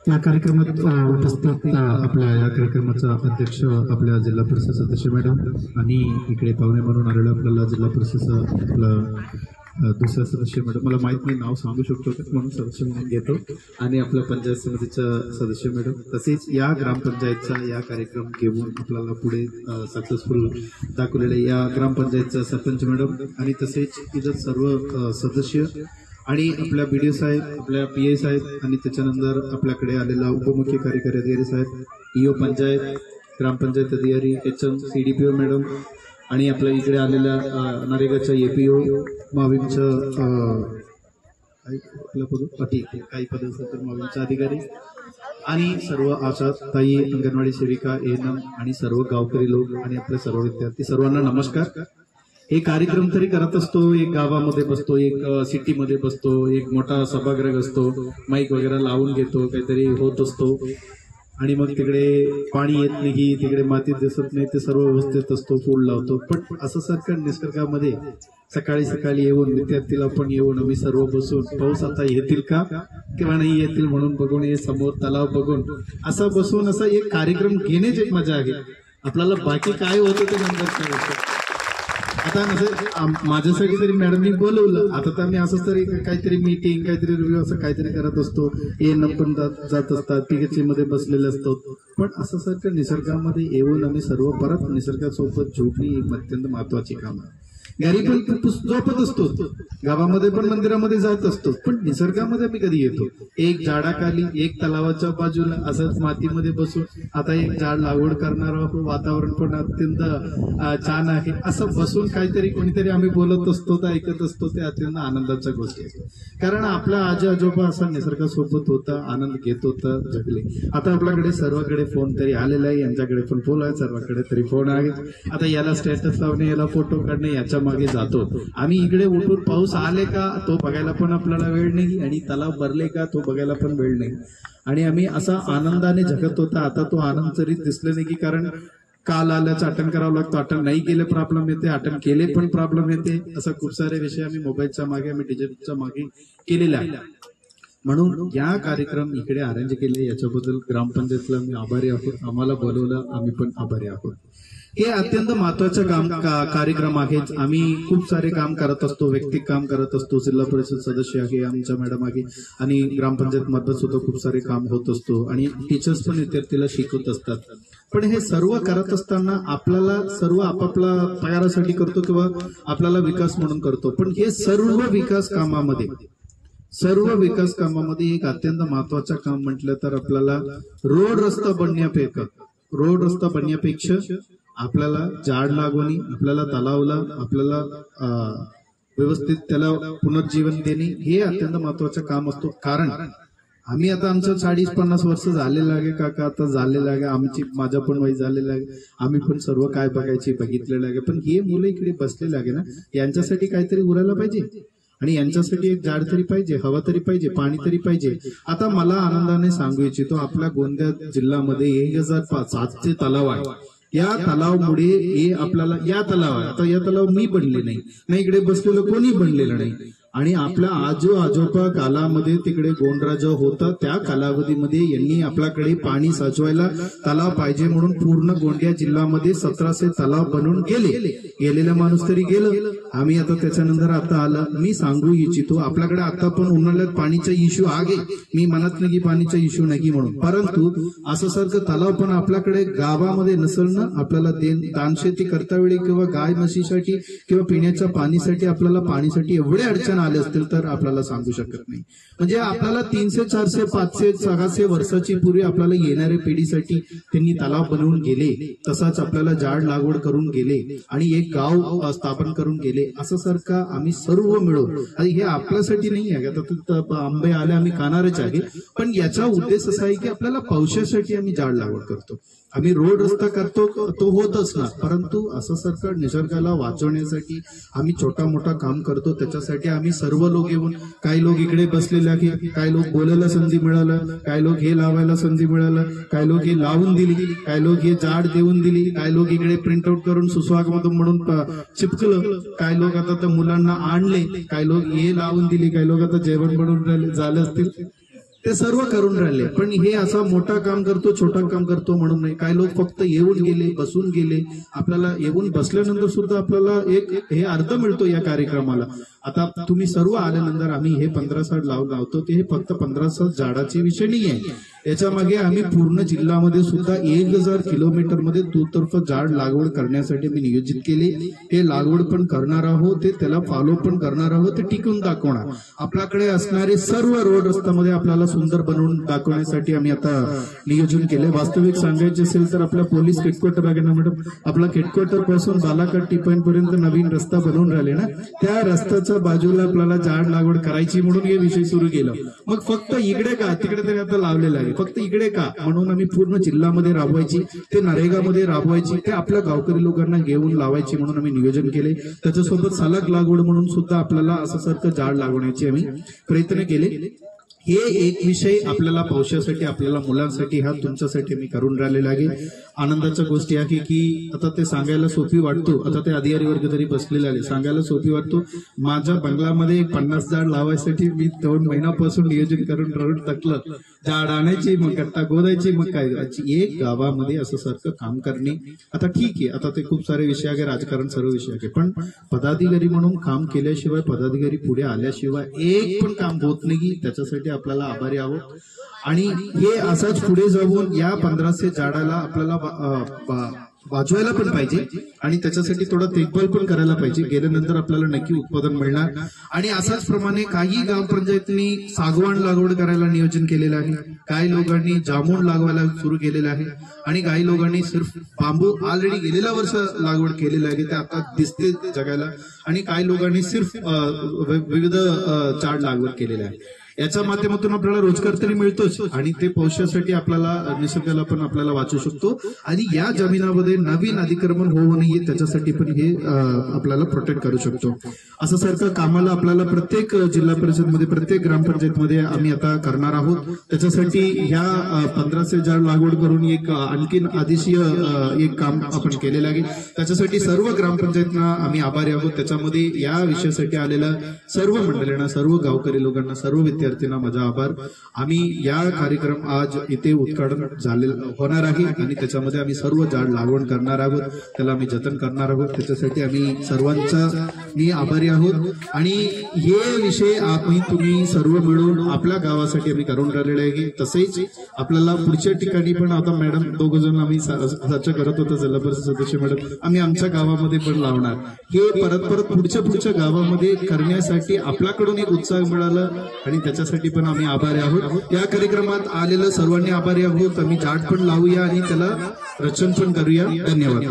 या कार्यक्रमात उपस्थित आपल्या या कार्यक्रमाचा अध्यक्ष आपल्या जिल्हा परिषद सदस्य मॅडम आणि इकडे पाहुणे म्हणून आलेला आपल्याला जिल्हा परिषद आपला दुसरा सदस्य मॅडम, मला माहित नाही नाव सांगू शकतो म्हणून सदस्य म्हणून घेतो, आणि आपल्या पंचायत समितीचा सदस्य मॅडम, तसेच या ग्रामपंचायतचा या कार्यक्रम घेऊन आपल्याला पुढे सक्सेसफुल दाखवलेले या ग्रामपंचायतचा सरपंच मॅडम आणि तसेच इतर सर्व सदस्य आणि आपल्या बीडीओ साहेब, आपल्या पीआय साहेब आणि त्याच्यानंतर आपल्याकडे आलेला उपमुख्य कार्यकारी अधिकारी साहेब, ईओ पंचायत, ग्रामपंचायत अधिकारी, एचएम, सीडीपीओ मॅडम आणि आपल्या इकडे आलेल्या नरेगाच्या एपीओ, माविमच्या काही पद असेल तर माविमचा अधिकारी आणि सर्व आशा ताई, अंगणवाडी सेविका, एएनएम आणि सर्व गावकरी लोक आणि आपले सर्व विद्यार्थी, सर्वांना नमस्कार. एक कार्यक्रम तरी करत असतो, एक गावामध्ये बसतो, एक सिटीमध्ये बसतो, एक मोठा सभागृह असतो, माईक वगैरे लावून घेतो, काहीतरी होत असतो आणि मग तिकडे पाणी येत नाही, तिकडे माती दिसत नाही, ते सर्व व्यवस्थित असतो, फूल लावतो. पण असं सारखं निसर्गामध्ये सकाळी सकाळी येऊन विद्यार्थीला पण येऊन आम्ही सर्व बसून पाऊस आता येतील का किंवा नाही येतील म्हणून बघून, हे समोर तलाव बघून असा बसून असा एक कार्यक्रम घेण्याची एक मजा आहे. आपल्याला बाकी काय होतं ते नंतर काय. आता नसं माझ्यासाठी तरी मॅडमनी बोलवलं, आता तर आम्ही असंच तरी काहीतरी मीटिंग, काहीतरी रिव्ह्यू असं काहीतरी करत असतो, एएनएम पण जात असतात, पीएचसी मध्ये बसलेले असतो. पण असं सारखं निसर्गामध्ये येऊन आम्ही सर्व परत निसर्गासोबत जोडणी एक अत्यंत महत्वाची काम आहे. घरी पण झोपत असतो, गावामध्ये पण मंदिरामध्ये जात असतो, पण निसर्गामध्ये आम्ही कधी येतो एक झाडाखाली, एक तलावाच्या बाजूला असंच मातीमध्ये बसून. आता एक झाड लागवड करणार आहोत, वातावरण पण अत्यंत छान आहे, असं बसून काहीतरी कोणीतरी आम्ही बोलत असतो, तर ऐकत असतो, ते अत्यंत आनंदाच्या गोष्टी असतात. कारण आपल्या आजी आजोबा असा निसर्गासोबत होता, आनंद घेत होता, जगले. आता आपल्याकडे सर्वांकडे फोन तरी आलेला आहे, यांच्याकडे पण फोन आहे, सर्वांकडे तरी फोन आहे. आता याला स्टेटस लावणे, याला फोटो काढणे, याच्या मागे जातो आम्ही. इकडे उठून पाऊस आले का तो बघायला पण आपल्याला वेळ नाही, आणि तलाव भरले का तो बघायला पण वेळ नाही, आणि आम्ही असा आनंदाने जगत होता. आता तो आनंद तरी दिसले नाही, की कारण काल आल्याचं अटेंड करावं लागतं, अटेंड नाही केले प्रॉब्लेम येते, अटेंड केले पण प्रॉब्लेम येते. असं खूप सारे विषय आम्ही मोबाईलच्या मागे, आम्ही डिजिटलच्या मागे केलेला आहे. म्हणून या कार्यक्रम इकडे अरेंज केले, याच्याबद्दल ग्रामपंचायतला आम्ही आभारी आहोत. आम्हाला बोलवलं, आम्ही पण आभारी आहोत. हे अत्यंत महत्वाचं कार्यक्रम आहे. आम्ही खूप सारे काम करत असतो, वैयक्तिक काम करत असतो, जिल्हा परिषद सदस्य आहे, आमच्या मॅडम आहे, आणि ग्रामपंचायत मध्ये सुद्धा खूप सारे काम होत असतो, आणि टीचर्स पण विद्यार्थीला शिकवत असतात. पण हे सर्व करत असताना आपल्याला सर्व आपापला पगारासाठी करतो किंवा आपल्याला विकास म्हणून करतो. पण हे सर्व विकास कामामध्ये एक अत्यंत महत्वाचं काम म्हटलं तर आपल्याला रोड रस्ता बनण्यापेक्षा आपल्याला झाड लागवणी, आपल्याला तलावला, आपल्याला व्यवस्थित त्याला पुनर्जीवन देणे, हे अत्यंत महत्वाचं काम असतो. कारण आम्ही आता आमचं 40-50 वर्ष झालेलं आहे, काका आता झालेलं आहे, माझा पण वय झालेलं आहे, आम्ही पण सर्व काय बघितलेलं आहे. पण हे मुलं इकडे बसलेले आहे ना, यांच्यासाठी काहीतरी उरायला पाहिजे, आणि यांच्यासाठी एक झाड तरी पाहिजे, हवा तरी पाहिजे, पाणी तरी पाहिजे. आता मला आनंदाने सांगू इच्छितो, आपल्या गोंदिया जिल्ह्यामध्ये 1007 तलाव आहे. या तलावामुळे हे आपल्याला या तलाव मी बनले नाही, इकडे बसलेलं कोणी बनलेलं नाही, आणि आपल्या आजोबा कालामध्ये तिकडे गोंडराजा होता, त्या कालावधीमध्ये यांनी आपल्याकडे पाणी साचवायला तलाव पाहिजे म्हणून पूर्ण गोंदिया जिल्ह्यामध्ये 1700 तलाव बनवून गेलेला माणूस तरी गेलं. आम्ही आता त्याच्यानंतर आता आला. मी सांगू इच्छितो, आपल्याकडे आता पण उन्हाळ्यात पाणीचा इश्यू आहे, मी म्हणत नाही की पाणीचा इश्यू नाही म्हणून, परंतु असं सारखं तलाव पण आपल्याकडे गावामध्ये नसेल ना, आपल्याला दानशेती करता वेळी किंवा गाय म्हशीसाठी किंवा पिण्याच्या पाणीसाठी आपल्याला पाणीसाठी एवढे अडचण आले असतील तर आपल्याला सांगू शकत नाही. म्हणजे आपल्याला 300, 400, 500, 600 वर्षाची पूर्वी आपल्याला येणाऱ्या पिढीसाठी त्यांनी तलाव बनवून गेले, तसाच आपल्याला झाड लागवड करून गेले, आणि एक गाव स्थापन करून गेले. असं सारखं आम्ही सर्व मिळून, आणि हे आपल्यासाठी नाही आहे, आता आंबे आले आम्ही खाणारच आहे, पण याचा उद्देश असा आहे की आपल्याला पावसासाठी आम्ही झाड लागवड करतो, आम्ही रोड रस्ता करतो, तो होत असणार, परंतु असं सरकार निसर्गाला वाचवण्यासाठी आम्ही छोटा मोठा काम करतो. त्याच्यासाठी आम्ही सर्व लोक येऊन, काही लोक इकडे बसलेले आहे, काही लोक बोलायला संधी मिळालं, काही लोक हे लावायला संधी मिळालं, काही लोक हे लावून दिली, काही लोक हे झाड देऊन दिली, काही लोक इकडे प्रिंटआउट करून सुस्वागतम म्हणून चिपकलं, काही लोक आता त्या मुलांना आणले, काही लोक हे लावून दिली, काही लोक आता जेवण बनवून झाले असतील. ते सर्व करून राहिले. पण हे असा मोठा काम करतो छोटा काम करतो म्हणून नाही. काही लोक फक्त येऊन गेले, बसून गेले. आपल्याला येऊन बसल्यानंतर सुद्धा आपल्याला एक हे अर्थ मिळतो या कार्यक्रमाला. आता तुम्ही सर्व आल्यानंतर आम्ही हे 15 झाड लावतो ते हे फक्त 15 झाडाची विषय नाही आहे. याच्या मागे आम्ही पूर्ण जिल्ह्यामध्ये सुद्धा 1000 किलोमीटर मध्ये दुतर्फा झाड लागवड करण्यासाठी मी नियोजित केले. हे लागवड पण करणार आहोत, ते त्याला फॉलो पण करणार आहोत, ते टिकून दाखवणार. आपल्याकडे असणारे सर्व रोड रस्त्यामध्ये आपल्याला सुंदर बनवून दाखवण्यासाठी आम्ही आता नियोजन केले. वास्तविक सांगायचे असेल तर आपल्या पोलीस हेडक्वार्टर आहे ना मॅडम, आपला हेडक्वार्टर पासून बालाघाट टिपण पर्यंत नवीन रस्ता बनवून राहिले ना, त्या रस्त्याच्या बाजूला आपल्याला झाड लागवड करायची म्हणून हे विषय सुरू केला. मग फक्त इकडे का, तिकडे तरी आता लावलेलं आहे, फक्त इकडे का म्हणून आम्ही पूर्ण जिल्ह्यामध्ये राबवायची, ते नरेगामध्ये राबवायची, ते आपल्या गावकरी लोकांना घेऊन लावायची म्हणून आम्ही नियोजन केले. त्याच्यासोबत सलग लागवड म्हणून सुद्धा आपल्याला असं सारखं झाड लागवण्याचे आम्ही प्रयत्न केले. हे एक विषय आपल्याला पावसासाठी, आपल्याला मुलांसाठी, हा तुमच्यासाठी मी करून राहिलेला आहे. आनंदाच्या गोष्टी आहे की आता ते सांगायला सोपी वाटतो. आता ते अधिकारी वर्ग तरी बसलेले आले, सांगायला सोपी वाटतो. माझ्या बंगल्यामध्ये 50 झाड लावायसाठी मी 2 महिन्यापासून नियोजन करून रडून टाकलं. झाड आणायची, मग कट्टा गोदायची, मग काय एक गावामध्ये असं सारखं काम करणे. आता ठीक आहे, आता ते खूप सारे विषय आहे, राजकारण सर्व विषय आहे, पण पदाधिकारी म्हणून काम केल्याशिवाय, पदाधिकारी पुढे आल्याशिवाय एक पण काम होत नाही. त्याच्यासाठी आपल्याला आभारी आहोत. आणि हे असंच पुढे जाऊन या 1500 झाडाला आपल्याला वाचवायला पण पाहिजे आणि त्याच्यासाठी थोडा देखभाल पण करायला पाहिजे. गेल्यानंतर आपल्याला नक्की उत्पादन मिळणार. आणि असाच प्रमाणे काही ग्रामपंचायतींनी सागवान लागवड करायला नियोजन केलेलं आहे, काही लोकांनी जामून लागवायला सुरू केलेलं आहे आणि काही लोकांनी सिर्फ बांबू ऑलरेडी गेलेल्या वर्ष लागवड केलेलं आहे, ते आता दिसते जगाला. आणि काही लोकांनी सिर्फ विविध झाड लागवड केलेलं आहे. याच्या माध्यमातून आपल्याला रोजगार तरी मिळतोच आणि ते पावसासाठी आपल्याला, निसर्गाला पण आपल्याला वाचू शकतो. आणि या जमिनामध्ये नवीन अतिक्रमण होऊ नये त्याच्यासाठी पण हे आपल्याला प्रोटेक्ट करू शकतो. असं सारखं कामाला आपल्याला प्रत्येक जिल्हा परिषदमध्ये, प्रत्येक ग्रामपंचायतमध्ये आम्ही आता करणार आहोत. त्याच्यासाठी ह्या 1500 झाड लागवड करून एक आणखीन आदेशीय एक काम आपण केलेलं आहे. त्याच्यासाठी सर्व ग्रामपंचायतना आम्ही आभारी आहोत. त्याच्यामध्ये या विषयासाठी आलेल्या सर्व मंडळींना, सर्व गावकरी लोकांना, सर्व विद्यार्थ्यांना माझा आभार. आम्ही या कार्यक्रम आज इथे उद्घाटन झालेलं होणार आहे आणि त्याच्यामध्ये आम्ही सर्व झाड लागवड करणार आहोत, त्याला आम्ही जतन करणार आहोत. त्याच्यासाठी आम्ही सर्वांचा मी आभारी आहोत. आणि हे विषय आम्ही तुम्ही सर्व मिळून आपल्या गावासाठी आम्ही करून राहिलेले आहे. तसेच आपल्याला पुढच्या ठिकाणी पण आता मॅडम 2 जण आम्ही चर्चा करत होतो, जिल्हा परिषद सदस्य मॅडम, आम्ही आमच्या गावामध्ये पण लावणार. हे परत पुढच्या गावामध्ये करण्यासाठी आपल्याकडून एक उत्साह मिळाला आणि त्याच्यासाठी पण आम्ही आभारी आहोत. या कार्यक्रमात आलेल्या सर्वांनी आभारी आहोत. आम्ही झाड पण लावूया आणि त्याला रचन पण करूया. धन्यवाद.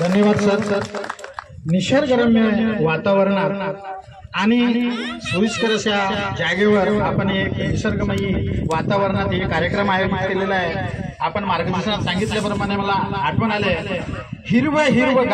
धन्यवाद सर. निसर्गरम्य वातावरणात आणि सोयीस्कर अशा जागेवर आपण एक निसर्गमयी वातावरणात हे कार्यक्रम आयोजित केलेला आहे. आपण मार्गदर्शनात सांगितल्याप्रमाणे मला आठवण आले, हिरवं